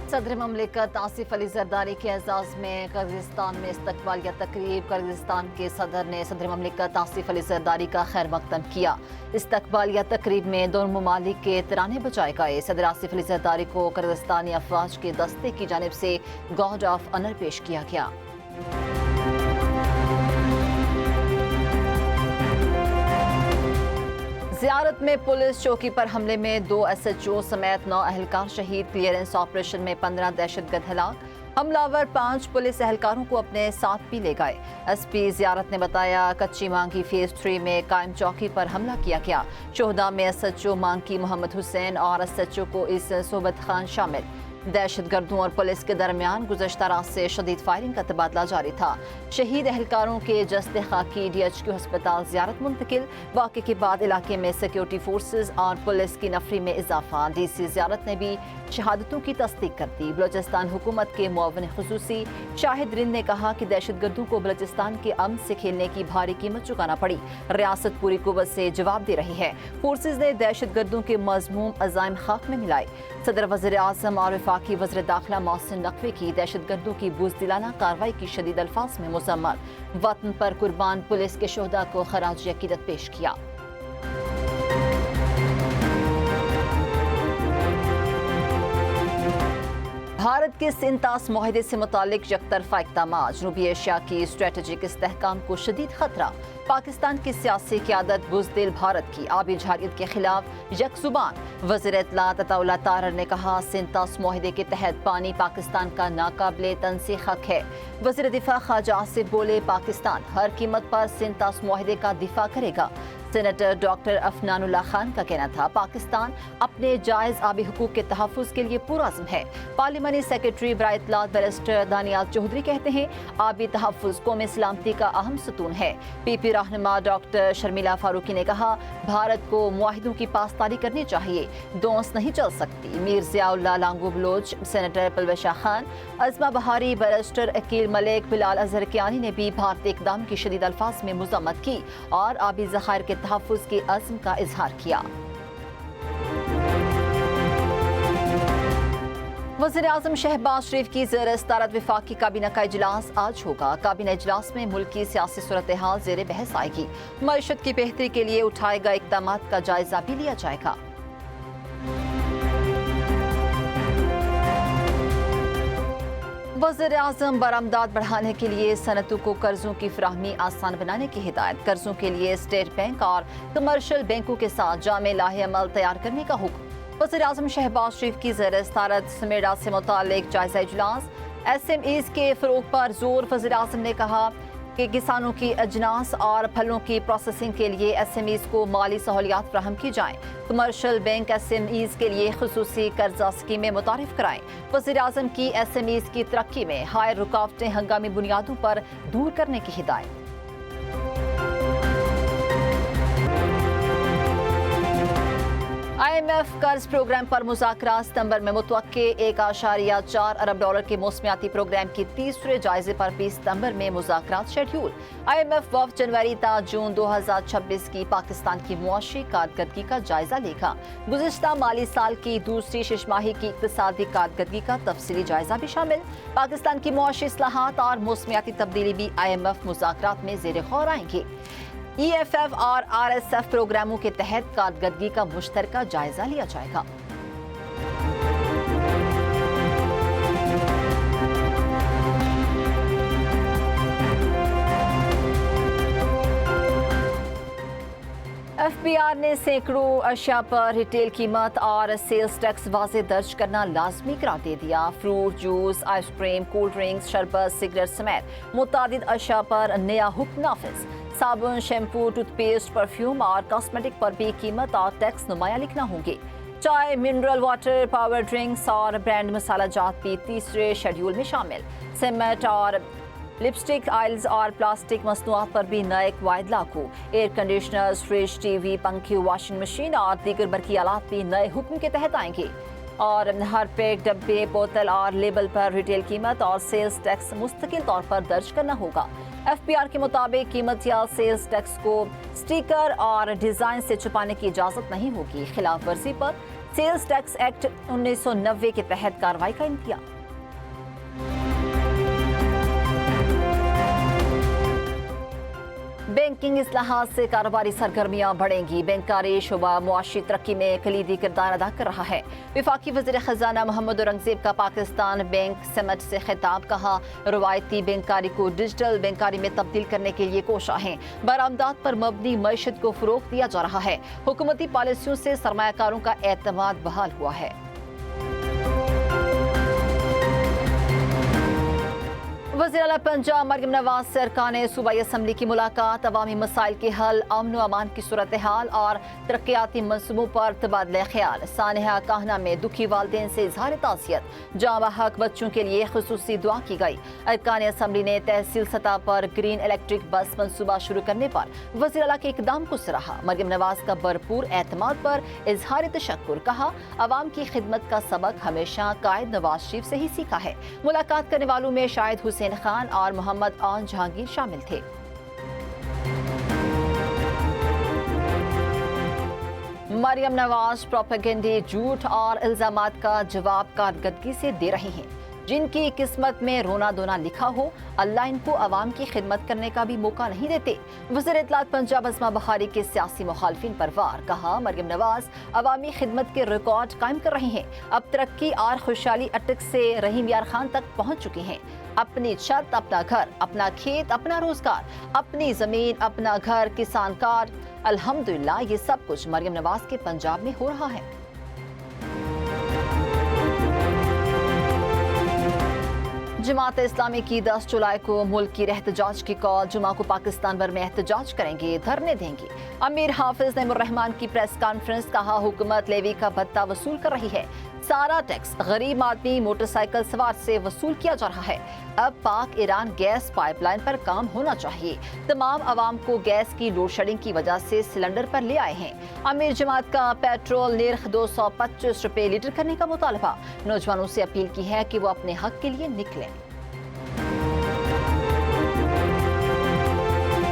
सदर ममलिकत आसिफ अली जरदारी के एजाज में किर्गिस्तान में इस्तकबालिया तकरीब। किर्गिस्तान के सदर ने सदर ममलिकत आसिफ अली जरदारी का खैर मकदम किया। इस्तकबालिया तकरीब में दोनों ममालिक के तराने बजाए गए। सदर आसिफ अली जरदारी को किर्गिस्तानी अफवाज के दस्ते की जानिब से गार्ड ऑफ ऑनर पेश किया गया। ज़ियारत में पुलिस चौकी पर हमले में 2 SHO समेत 9 अहलकार शहीद। क्लियरेंस ऑपरेशन में 15 दहशतगर्द हलाक। हमलावर 5 पुलिस एहलकारों को अपने साथ भी ले गए। SP ज़ियारत ने बताया, कच्ची मांगी फेज 3 में कायम चौकी पर हमला किया गया। शोहदा में SHO मांगी मोहम्मद हुसैन और SHO को इस सोबत खान शामिल। दहशतगर्दों और पुलिस के दरमियान गुज़श्ता रात से शदीद फायरिंग का तबादला जारी था। शहीद एहलकारों के जस्ते खाकी DHQ अस्पताल ज़ियारत मुंतकिल। वाक़े के बाद इलाके में सिक्योरिटी फोर्सेज और पुलिस की नफरी में इजाफा। DC ज़ियारत ने भी शहादतों की तस्दीक कर दी। बलूचिस्तान हुकूमत के मुआविन खुसूसी शाहिद रिंद ने कहा कि दहशतगर्दों को बलूचिस्तान के अमन से खेलने की भारी कीमत चुकाना पड़ी। रियासत पूरी कुव्वत से जवाब दे रही है। फोर्सेज ने दहशतगर्दों के मज़मूम अज़ाइम खाक में मिलाए। सदर वज़ीर आज़म और वफाकी वज़ीर दाखिला मोहसिन नकवी की दहशतगर्दों की बुज़दिलाना कार्रवाई की शदीद अल्फाज में मुज़म्मत। वतन पर कुर्बान पुलिस के शोहदा को खराज अकीदत पेश किया। भारत के सिंतास मुआहदे से मुतालिक यकतरफा इक़दामात। जनूबी एशिया की स्ट्रेटेजिक इस्तेहकाम को शदीद खतरा। पाकिस्तान की सियासी क़यादत बुज़दिल भारत की आबी जारियत के खिलाफ यकजुबान। वज़ीर इत्तलात अताउल्लाह तारर ने कहा, सिंतास मुआहदे के तहत पानी पाकिस्तान का नाकाबिले तंसीख हक है। वज़ीर दिफा ख्वाजा आसिफ बोले, पाकिस्तान हर कीमत पर सिंतास मुआहदे का दिफा करेगा। सेनेटर डॉक्टर अफनानुल्लाह खान का कहना था, पाकिस्तान अपने जायज़ आबी हुकूक के तहफ़्फ़ुज़ के लिए पुरअज़्म है। पार्लिमानी सेक्रेटरी बराए इत्तलात बैरिस्टर दानियाल चौधरी कहते हैं, आबी तहफ़्फ़ुज़ कौमी सलामती का अहम सतून है। PP रहनुमा डॉक्टर शर्मिला फारूकी ने कहा, भारत को मुआहिदों की पासदारी करनी चाहिए, दोंस नहीं चल सकती। मीर ज़ियाउल्लाह लांगो बलोच, सेनेटर पलवशा खान, अज़मा बहारी, बैरिस्टर अकील मलिक, बिलाल अजहर कियानी ने भी भारतीय इक़दाम की शदीद अल्फाज में मुज़म्मत की और आबी ज़खायर के तहफ़्फ़ुज़ के अज़्म का इजहार किया। वज़ीर आज़म शहबाज शरीफ की ज़ेर सदारत वफाकी काबीना का इजलास आज होगा। काबीना इजलास में मुल्क की सियासी सूरत हाल ज़ेर बहस आएगी। मईशत की बेहतरी के लिए उठाए गए इक़दामात का जायजा भी लिया जाएगा। वज़ीर आज़म बरामदात बढ़ाने के लिए सनतों को कर्जों की फराहमी आसान बनाने की हिदायत। कर्जों के लिए स्टेट बैंक और कमर्शियल बैंकों के साथ जामे लाहे अमल तैयार करने का हुक्म। वज़ीर आज़म शहबाज शरीफ की ज़ेर सदारत समेड़ा से मुतालिक जायजा इजलास। SMEs के फ़रोग़ पर जोर। वज़ीर आज़म ने कहा कि किसानों की अजनास और फलों की प्रोसेसिंग के लिए SMEs को माली सहूलियात फराहम की जाएँ। कमर्शियल बैंक SMEs के लिए खुसूसी कर्जा स्कीमें मुतारिफ कराएँ। वज़ीर आज़म की SMEs की तरक्की में हायर रुकावटें हंगामी बुनियादों पर दूर करने की हिदायत। IMF कर्ज प्रोग्राम पर मुज़ाकरात सितंबर में मुतवक्के। $1.4 अरब के मौसमियाती प्रोग्राम की तीसरे जायजे पर भी सितंबर में मुज़ाकरात शेड्यूल। IMF वफ़द जनवरी ता जून 2026 की पाकिस्तान की मुआशी कारकर्दगी का जायजा लेगा। गुज़िश्ता माली साल की दूसरी शिशमाही की इक़्तिसादी कारकर्दगी का तफसीली जायजा भी शामिल। पाकिस्तान की मुआशी इस्लाहात और मौसमियाती तब्दीली भी IMF मुज़ाकरात में ज़ेर गौर आएंगी। EFF और RSF प्रोग्रामों के तहत कारकर्दगी का मुश्तरका जायजा लिया जाएगा। FBR ने सैकड़ों अशिया पर रिटेल कीमत और सेल्स टैक्स वाज़े दर्ज करना लाजमी करार दे दिया। Fruit juice, ice cream, cold drinks, शरबत, सिगरेट समेत मुतादिद अशिया पर नया हुक्म नाफिज। साबुन, शैम्पू, टूथपेस्ट, परफ्यूम और कॉस्मेटिक पर भी कीमत और टैक्स नुमाया लिखना होंगे। चाय, मिनरल वाटर, पावर ड्रिंक्स और ब्रांड मसाला जात भी तीसरे शेड्यूल में शामिल। सीमेंट और लिपस्टिक, ऑयल्स और प्लास्टिक मसनूआत पर भी नए कवायद लागू। एयर कंडीशनर्स, फ्रिज, टीवी, पंखे, वॉशिंग मशीन और दीगर बरकी आलात भी नए हुक्म के तहत आएंगे। और हर पैक, डब्बे, बोतल और लेबल पर रिटेल कीमत और सेल्स टैक्स मुस्तकिल तौर पर दर्ज करना होगा। FBR के मुताबिक कीमत या सेल्स टैक्स को स्टिकर और डिजाइन से छुपाने की इजाजत नहीं होगी। खिलाफ वर्जी पर सेल्स टैक्स एक्ट 1990 के तहत कार्रवाई का इंतजाम। बैंकिंग इस्लाहात से कारोबारी सरगर्मियां बढ़ेंगी। बैंकारी शोबा मुआशी तरक्की में कलीदी किरदार अदा कर रहा है। वफाकी वज़ीर खजाना मोहम्मद औरंगजेब का पाकिस्तान बैंक समिट से खिताब। कहा, रवायती बैंकारी को डिजिटल बैंकारी में तब्दील करने के लिए कोशा है। बरामदात पर मबनी मईशत को फरोग दिया जा रहा है। हुकूमती पॉलिसियों से सरमायाकारों का एतमाद बहाल हुआ है। वज़ीर आला पंजाब मरियम नवाज से अरकान सूबाई असम्बली की मुलाकात। अवामी मसाइल के हल, अमन व अमान की सूरत हाल और तरक्याती मनसूबों पर तबादला ख्याल। सानिहा काहना में दुखी वालिदैन से इजहार ताज़ियत। जाँ हक बच्चों के लिए खुसूसी दुआ की गई। अरकान असम्बली ने तहसील सतह पर ग्रीन इलेक्ट्रिक बस मनसूबा शुरू करने पर वज़ीर आला के इकदाम को सराहा। मरियम नवाज का भरपूर एतमाद पर इजहार तशक्कुर। कहा, अवाम की खिदमत का सबक हमेशा कायद नवाज शरीफ से ही सीखा है। मुलाकात करने वालों में शाहिद हुसैन खान और मोहम्मद आन जहांगीर शामिल थे। मरियम नवाज प्रोपेगेंडे, झूठ और इल्जामात का जवाब कारकर्दगी से दे रही हैं। जिनकी किस्मत में रोना धोना लिखा हो, अल्लाह इनको अवाम की खिदमत करने का भी मौका नहीं देते। वज़ीर इत्तलात पंजाब अस्मा बहारी के सियासी मुखालफिन पर वार। कहा, मरियम नवाज अवामी खिदमत के रिकॉर्ड कायम कर रही हैं। अब तरक्की और खुशहाली अटक से रहीम यार खान तक पहुँच चुकी हैं। अपनी छत, अपना घर, अपना खेत, अपना रोजगार, अपनी जमीन, अपना घर, किसान कार्ड, अल्हम्दुलिल्लाह ये सब कुछ मरियम नवाज के पंजाब में हो रहा है। जमात इस्लामी की 10 जुलाई को मुल्क की एहतजाज की कॉल। जुमा को पाकिस्तान भर में एहतजाज करेंगे, धरने देंगे। अमीर हाफिज नईमुर रहमान की प्रेस कॉन्फ्रेंस। कहा, हुकूमत लेवी का भत्ता वसूल कर रही है। सारा टैक्स गरीब आदमी, मोटरसाइकिल सवार से वसूल किया जा रहा है। अब पाक ईरान गैस पाइपलाइन पर काम होना चाहिए। तमाम आवाम को गैस की लोड शेडिंग की वजह से सिलेंडर पर ले आए हैं। अमीर जमात का पेट्रोल निर्ख 225 रुपए लीटर करने का मुतालबा। नौजवानों से अपील की है कि वो अपने हक के लिए निकलें।